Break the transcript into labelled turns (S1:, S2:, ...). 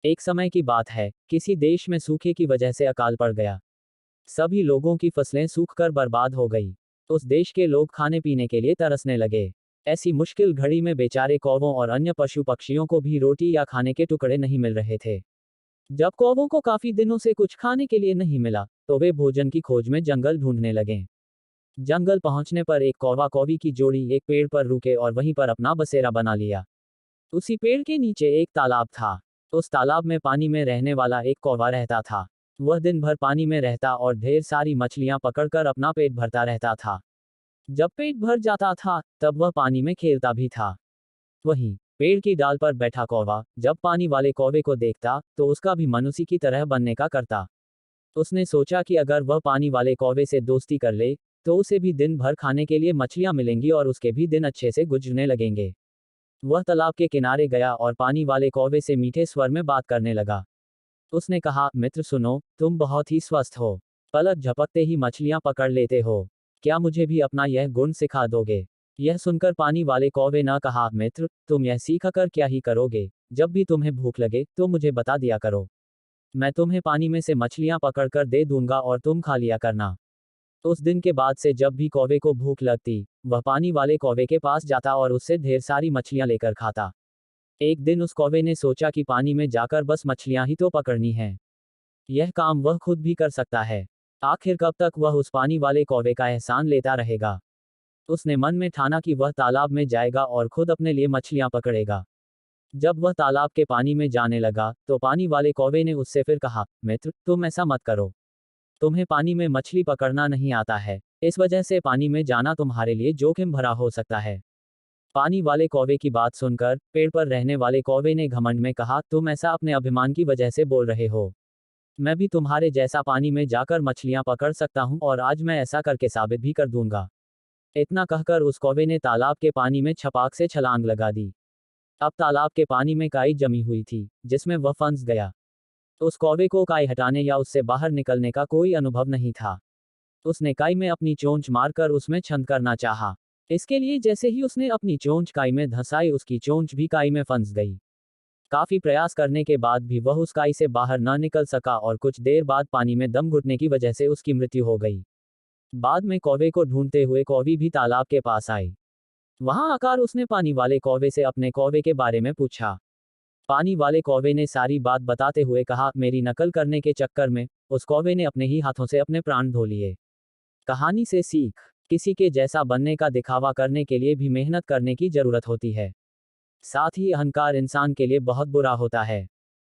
S1: एक समय की बात है, किसी देश में सूखे की वजह से अकाल पड़ गया। सभी लोगों की फसलें सूखकर बर्बाद हो गई। उस देश के लोग खाने पीने के लिए तरसने लगे। ऐसी मुश्किल घड़ी में बेचारे कौवों और अन्य पशु पक्षियों को भी रोटी या खाने के टुकड़े नहीं मिल रहे थे। जब कौवों को काफी दिनों से कुछ खाने के लिए नहीं मिला, तो वे भोजन की खोज में जंगल ढूंढने लगे। जंगल पहुंचने पर एक कौवा कौवी की जोड़ी एक पेड़ पर रुके और वहीं पर अपना बसेरा बना लिया। उसी पेड़ के नीचे एक तालाब था। उस तालाब में पानी में रहने वाला एक कौवा रहता था। वह दिन भर पानी में रहता और ढेर सारी मछलियां पकड़कर अपना पेट भरता रहता था। जब पेट भर जाता था, तब वह पानी में खेलता भी था। वहीं पेड़ की डाल पर बैठा कौवा जब पानी वाले कौवे को देखता, तो उसका भी मन उसी की तरह बनने का करता। उसने सोचा कि अगर वह पानी वाले कौवे से दोस्ती कर ले, तो उसे भी दिन भर खाने के लिए मछलियां मिलेंगी और उसके भी दिन अच्छे से गुजरने लगेंगे। वह तालाब के किनारे गया और पानी वाले कौवे से मीठे स्वर में बात करने लगा। उसने कहा, मित्र सुनो, तुम बहुत ही स्वस्थ हो। पलक झपकते ही मछलियां पकड़ लेते हो। क्या मुझे भी अपना यह गुण सिखा दोगे? यह सुनकर पानी वाले कौवे ने कहा, मित्र, तुम यह सीखकर क्या ही करोगे? जब भी तुम्हें भूख लगे, तो मुझे बता दिया करो। मैं तुम्हें पानी में से मछलियां पकड़कर दे दूंगा और तुम खा लिया करना। उस दिन के बाद से जब भी कौवे को भूख लगती, वह पानी वाले कौवे के पास जाता और उससे ढेर सारी मछलियां लेकर खाता। एक दिन उस कौवे ने सोचा कि पानी में जाकर बस मछलियां ही तो पकड़नी है। यह काम वह खुद भी कर सकता है। आखिर कब तक वह उस पानी वाले कौवे का एहसान लेता रहेगा? उसने मन में ठाना कि वह तालाब में जाएगा और खुद अपने लिए मछलियां पकड़ेगा। जब वह तालाब के पानी में जाने लगा, तो पानी वाले कौवे ने उससे फिर कहा, मित्र, तुम ऐसा मत करो। तुम्हें पानी में मछली पकड़ना नहीं आता है। इस वजह से पानी में जाना तुम्हारे लिए जोखिम भरा हो सकता है। पानी वाले कौवे की बात सुनकर पेड़ पर रहने वाले कौवे ने घमंड में कहा, तुम ऐसा अपने अभिमान की वजह से बोल रहे हो। मैं भी तुम्हारे जैसा पानी में जाकर मछलियां पकड़ सकता हूं और आज मैं ऐसा करके साबित भी कर दूंगा। इतना कहकर उस कौवे ने तालाब के पानी में छपाक से छलांग लगा दी। अब तालाब के पानी में काई जमी हुई थी, जिसमें वह फंस गया। उस कौवे को काई हटाने या उससे बाहर निकलने का कोई अनुभव नहीं था। उसने काई में अपनी चोंच मारकर उसमें छंद करना चाहा। इसके लिए जैसे ही उसने अपनी चोंच काई में धंसाई, उसकी चोंच भी काई में फंस गई। काफी प्रयास करने के बाद भी वह उस काई से बाहर न निकल सका और कुछ देर बाद पानी में दम घुटने की वजह से उसकी मृत्यु हो गई। बाद में कौवे को ढूंढते हुए कौवी भी तालाब के पास आई। वहां आकर उसने पानी वाले कौवे से अपने कौवे के बारे में पूछा। पानी वाले कौवे ने सारी बात बताते हुए कहा, मेरी नकल करने के चक्कर में उस कौवे ने अपने ही हाथों से अपने प्राण धो लिए। कहानी से सीख, किसी के जैसा बनने का दिखावा करने के लिए भी मेहनत करने की जरूरत होती है। साथ ही अहंकार इंसान के लिए बहुत बुरा होता है।